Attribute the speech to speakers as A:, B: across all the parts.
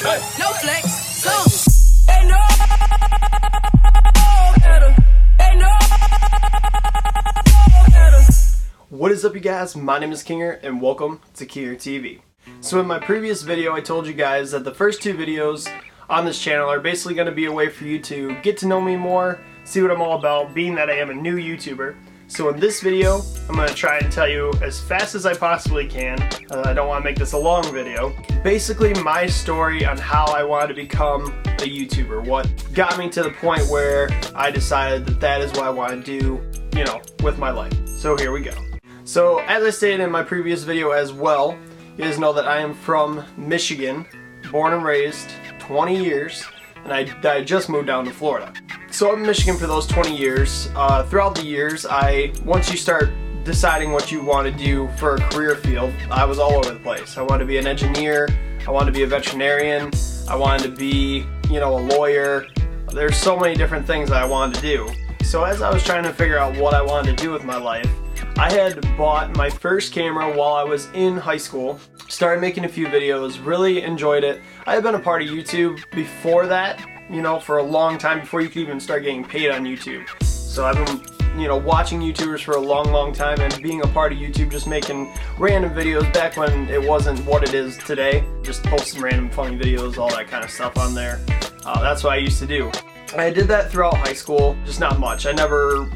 A: No flex, go. They know better. They know better.
B: What is up, you guys? My name is Kinger and welcome to KingerTV. So in my previous video I told you guys that the first two videos on this channel are basically going to be a way for you to get to know me more, see what I'm all about, being that I am a new YouTuber. So in this video, I'm going to try and tell you as fast as I possibly can, I don't want to make this a long video, basically my story on how I wanted to become a YouTuber, what got me to the point where I decided that that is what I want to do, you know, with my life. So here we go. So as I stated in my previous video as well, you guys know that I am from Michigan, born and raised, 20 years, and I just moved down to Florida. So I'm in Michigan for those 20 years. Throughout the years, once you start deciding what you want to do for a career field, I was all over the place. I wanted to be an engineer, I wanted to be a veterinarian, I wanted to be, you know, a lawyer. There's so many different things that I wanted to do. So as I was trying to figure out what I wanted to do with my life, I had bought my first camera while I was in high school, started making a few videos, really enjoyed it. I had been a part of YouTube before that, you know, for a long time, before you could even start getting paid on YouTube. So I've been, you know, watching YouTubers for a long time and being a part of YouTube, just making random videos back when it wasn't what it is today. Just posting random funny videos, all that kind of stuff on there. That's what I used to do. I did that throughout high school, just not much. I never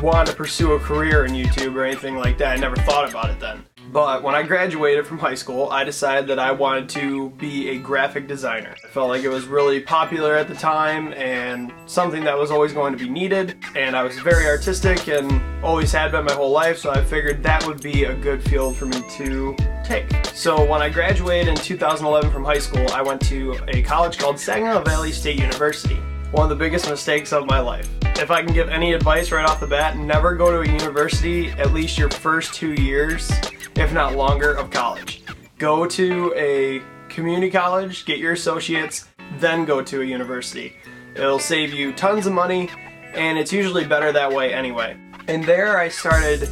B: wanted to pursue a career in YouTube or anything like that. I never thought about it then. But when I graduated from high school, I decided that I wanted to be a graphic designer. I felt like it was really popular at the time and something that was always going to be needed. And I was very artistic and always had been my whole life, so I figured that would be a good field for me to take. So when I graduated in 2011 from high school, I went to a college called Saginaw Valley State University. One of the biggest mistakes of my life. If I can give any advice right off the bat, never go to a university at least your first 2 years, if not longer, of college. Go to a community college, get your associates, then go to a university. It'll save you tons of money, and it's usually better that way anyway. And there I started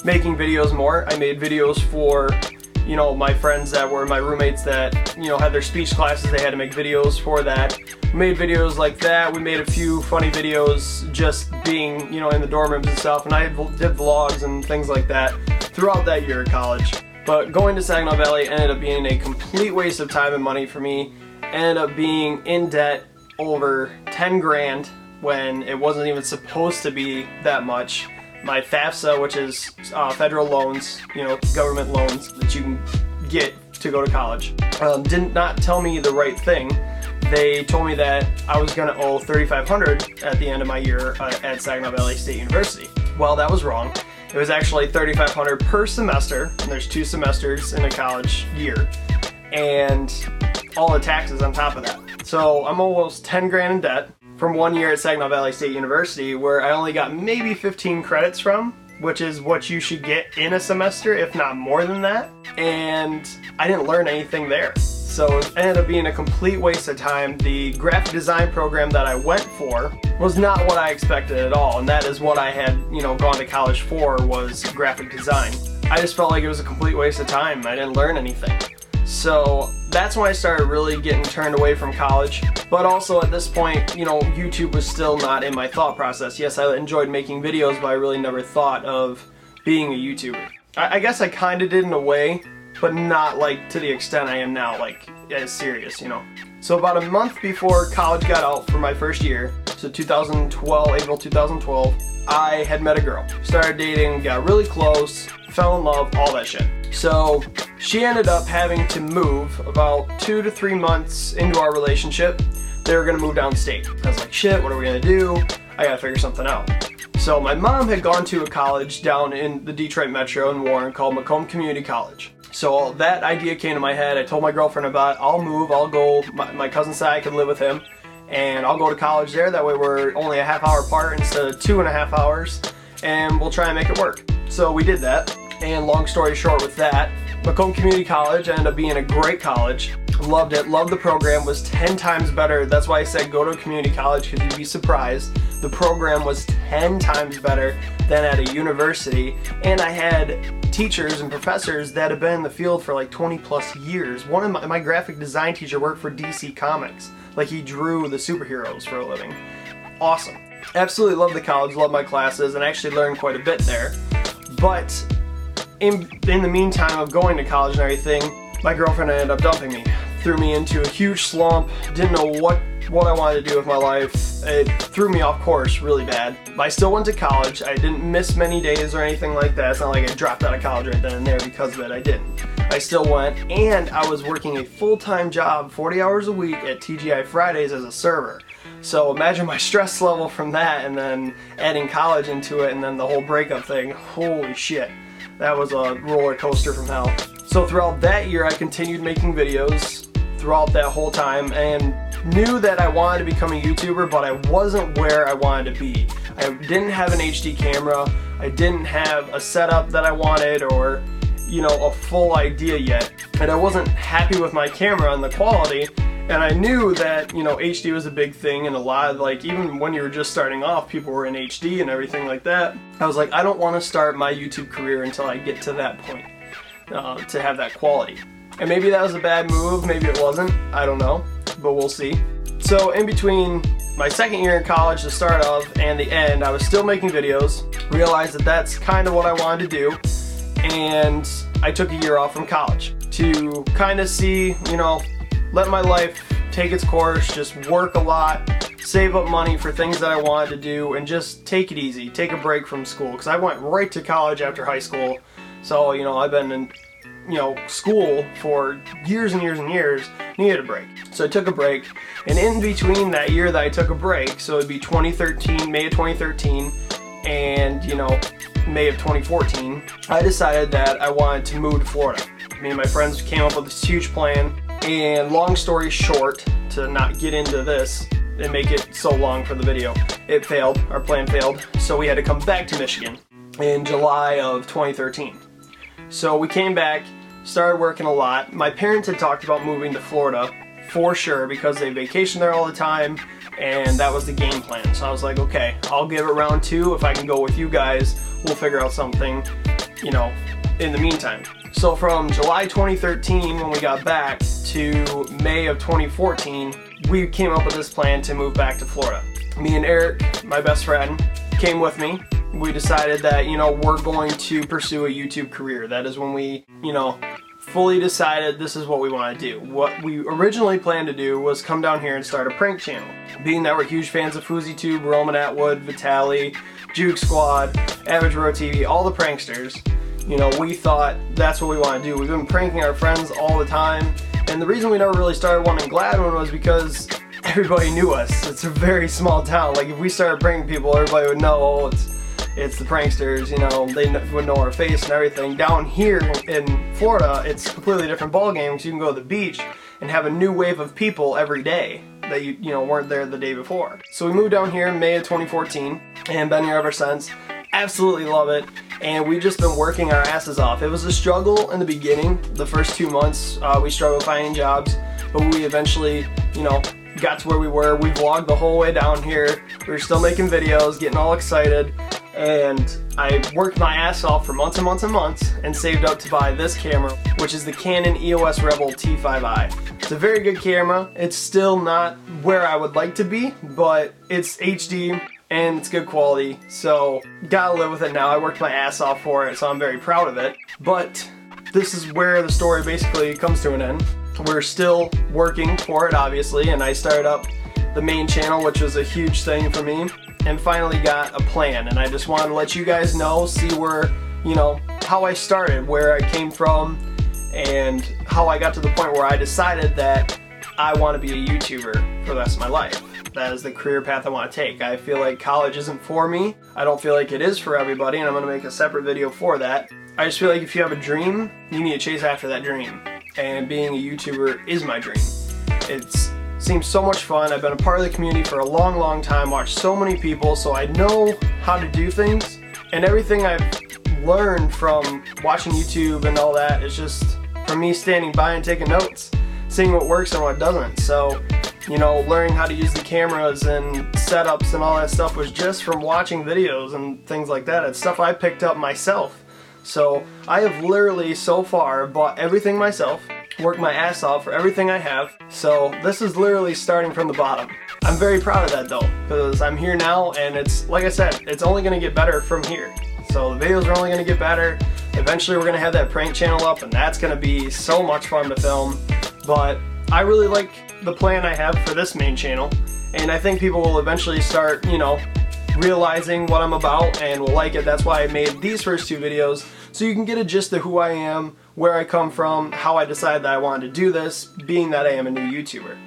B: making videos more. I made videos for, you know, my friends that were my roommates that, you know, had their speech classes. They had to make videos for that. We made videos like that. We made a few funny videos just being, you know, in the dorm rooms and stuff. And I did vlogs and things like that throughout that year of college. But going to Saginaw Valley ended up being a complete waste of time and money for me. Ended up being in debt over 10 grand when it wasn't even supposed to be that much. My FAFSA, which is federal loans, you know, government loans that you can get to go to college, did not tell me the right thing. They told me that I was going to owe $3,500 at the end of my year at Saginaw Valley State University. Well, that was wrong. It was actually $3,500 per semester, and there's 2 semesters in a college year, and all the taxes on top of that. So I'm almost 10 grand in debt from 1 year at Saginaw Valley State University, where I only got maybe 15 credits from, which is what you should get in a semester, if not more than that. And I didn't learn anything there. So it ended up being a complete waste of time. The graphic design program that I went for was not what I expected at all, and that is what I had, you know, gone to college for, was graphic design. I just felt like it was a complete waste of time. I didn't learn anything. So that's when I started really getting turned away from college. But also at this point, you know, YouTube was still not in my thought process. Yes, I enjoyed making videos, but I really never thought of being a YouTuber. I guess I kind of did in a way, but not like to the extent I am now, like as serious, you know. So about a month before college got out for my first year, so 2012, April 2012, I had met a girl. Started dating, got really close, fell in love, all that shit. So she ended up having to move about 2 to 3 months into our relationship. They were gonna move downstate. I was like, shit, what are we gonna do? I gotta figure something out. So my mom had gone to a college down in the Detroit Metro in Warren called Macomb Community College. So that idea came to my head. I told my girlfriend about it. I'll move, I'll go. My cousin said I could live with him, and I'll go to college there. That way we're only a half-hour apart instead of 2.5 hours, and we'll try and make it work. So we did that, and long story short with that, Macomb Community College ended up being a great college. Loved it, loved the program, was 10 times better. That's why I said go to a community college, because you'd be surprised. The program was 10 times better than at a university, and I had teachers and professors that have been in the field for like 20 plus years. One of my graphic design teacher worked for DC Comics. Like, he drew the superheroes for a living. Awesome. Absolutely love the college, love my classes, and actually learned quite a bit there. But in the meantime of going to college and everything, my girlfriend ended up dumping me. Threw me into a huge slump, didn't know what I wanted to do with my life. It threw me off course really bad. I still went to college. I didn't miss many days or anything like that. It's not like I dropped out of college right then and there because of it. I didn't. I still went, and I was working a full-time job, 40 hours a week at TGI Fridays as a server. So imagine my stress level from that, and then adding college into it, and then the whole breakup thing. Holy shit. That was a roller coaster from hell. So throughout that year, I continued making videos throughout that whole time, and knew that I wanted to become a YouTuber, but I wasn't where I wanted to be. I didn't have an HD camera, I didn't have a setup that I wanted, or, you know, a full idea yet, and I wasn't happy with my camera and the quality, and I knew that, you know, HD was a big thing, and a lot of, like, even when you were just starting off, people were in HD and everything like that. I was like, I don't want to start my YouTube career until I get to that point, to have that quality. And maybe that was a bad move, maybe it wasn't, I don't know, but we'll see. So in between my second year in college, the start of, and the end, I was still making videos, realized that that's kind of what I wanted to do, and I took a year off from college to kind of see, you know, let my life take its course, just work a lot, save up money for things that I wanted to do, and just take it easy, take a break from school, because I went right to college after high school, so, you know, I've been in, you know, school for years and years and years, needed a break. So I took a break, and in between that year that I took a break, so it'd be 2013, May of 2013, and, you know, May of 2014, I decided that I wanted to move to Florida. Me and my friends came up with this huge plan, and long story short, to not get into this and make it so long for the video, it failed, our plan failed, so we had to come back to Michigan in July of 2013. So we came back, started working a lot. My parents had talked about moving to Florida for sure because they vacation there all the time, and that was the game plan. So I was like, okay, I'll give it round two. If I can go with you guys, we'll figure out something, you know, in the meantime. So from July 2013 when we got back to May of 2014, we came up with this plan to move back to Florida. Me and Eric, my best friend, came with me. We decided that, you know, we're going to pursue a YouTube career. That is when we, you know, fully decided this is what we want to do. What we originally planned to do was come down here and start a prank channel. Being that we're huge fans of FouseyTube, Roman Atwood, Vitaly, Juke Squad, Average Row TV, all the pranksters, you know, we thought that's what we want to do. We've been pranking our friends all the time, and the reason we never really started one in Gladwin was because everybody knew us. It's a very small town. Like, if we started pranking people, everybody would know, oh, it's the pranksters, you know, they would know our face and everything. Down here in Florida, it's a completely different ballgame because you can go to the beach and have a new wave of people every day that you know weren't there the day before. So we moved down here in May of 2014 and been here ever since. Absolutely love it, and we've just been working our asses off. It was a struggle in the beginning. The first 2 months we struggled finding jobs, but we eventually, you know, got to where we were. We vlogged the whole way down here. We were still making videos, getting all excited, and I worked my ass off for months and months and months and saved up to buy this camera, which is the Canon EOS Rebel T5i. It's a very good camera. It's still not where I would like to be, but it's HD and it's good quality, so gotta live with it now. I worked my ass off for it, so I'm very proud of it. But this is where the story basically comes to an end. We're still working for it, obviously, and I started up the main channel, which was a huge thing for me, and finally got a plan. And I just wanted to let you guys know, see where, you know, how I started, where I came from, and how I got to the point where I decided that I want to be a YouTuber for the rest of my life. That is the career path I want to take. I feel like college isn't for me. I don't feel like it is for everybody, and I'm going to make a separate video for that. I just feel like if you have a dream, you need to chase after that dream. And being a YouTuber is my dream. It seems so much fun. I've been a part of the community for a long, long time, watched so many people, so I know how to do things. And everything I've learned from watching YouTube and all that is just from me standing by and taking notes, seeing what works and what doesn't. So, you know, learning how to use the cameras and setups and all that stuff was just from watching videos and things like that. It's stuff I picked up myself. So I have literally so far bought everything myself, worked my ass off for everything I have, so this is literally starting from the bottom. I'm very proud of that though, because I'm here now and it's, like I said, it's only going to get better from here. So the videos are only going to get better. Eventually we're going to have that prank channel up and that's going to be so much fun to film. But I really like the plan I have for this main channel, and I think people will eventually start, you know, realizing what I'm about and will like it. That's why I made these first two videos, so you can get a gist of who I am, where I come from, how I decided that I wanted to do this, being that I am a new YouTuber.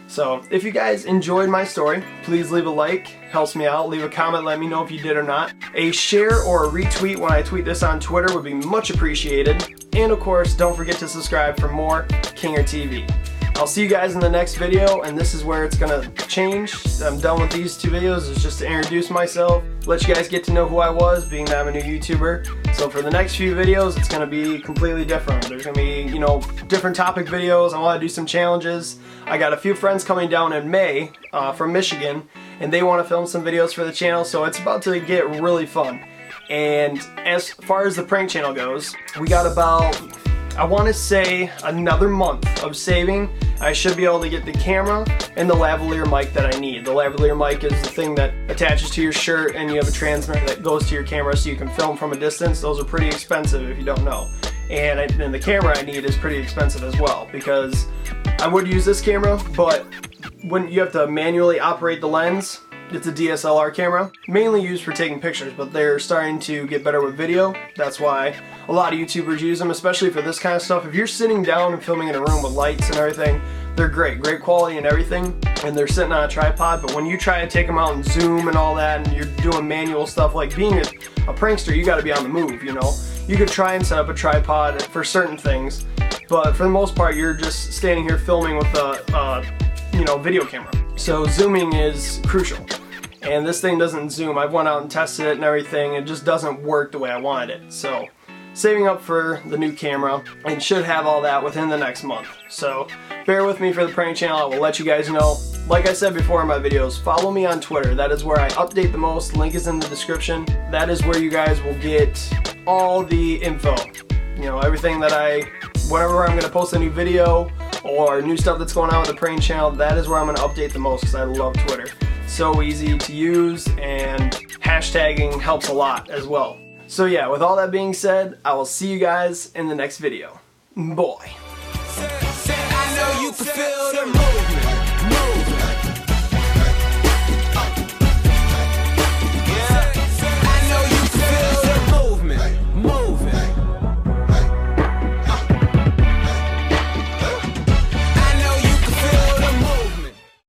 B: So if you guys enjoyed my story, please leave a like, helps me out. Leave a comment, let me know if you did or not. A share or a retweet when I tweet this on Twitter would be much appreciated. And of course, don't forget to subscribe for more KingerTV. I'll see you guys in the next video, and this is where it's gonna change. I'm done with these two videos. It's just to introduce myself, let you guys get to know who I was, being that I'm a new YouTuber. So for the next few videos, it's gonna be completely different. There's gonna be, you know, different topic videos. I wanna do some challenges. I got a few friends coming down in May from Michigan, and they wanna film some videos for the channel, so it's about to get really fun. And as far as the prank channel goes, we got about, I want to say, another month of saving. I should be able to get the camera and the lavalier mic that I need. The lavalier mic is the thing that attaches to your shirt and you have a transmitter that goes to your camera so you can film from a distance. Those are pretty expensive if you don't know. And the camera I need is pretty expensive as well, because I would use this camera, but when you have to manually operate the lens, it's a DSLR camera, mainly used for taking pictures, but they're starting to get better with video. That's why a lot of YouTubers use them, especially for this kind of stuff. If you're sitting down and filming in a room with lights and everything, they're great quality and everything, and they're sitting on a tripod. But when you try to take them out and zoom and all that, and you're doing manual stuff, like being a prankster, you gotta be on the move, you know? You could try and set up a tripod for certain things, but for the most part, you're just standing here filming with a video camera. So zooming is crucial, and this thing doesn't zoom. I've went out and tested it and everything. It just doesn't work the way I wanted it. So saving up for the new camera, and should have all that within the next month. So bear with me for the prank channel. I will let you guys know. Like I said before in my videos, follow me on Twitter. That is where I update the most. Link is in the description. That is where you guys will get all the info. You know, everything that whenever I'm going to post a new video or new stuff that's going on with the prank channel, that is where I'm going to update the most, because I love Twitter. So easy to use, and hashtagging helps a lot as well. So yeah, with all that being said, I will see you guys in the next video. Boy.
C: I know you can feel the mood.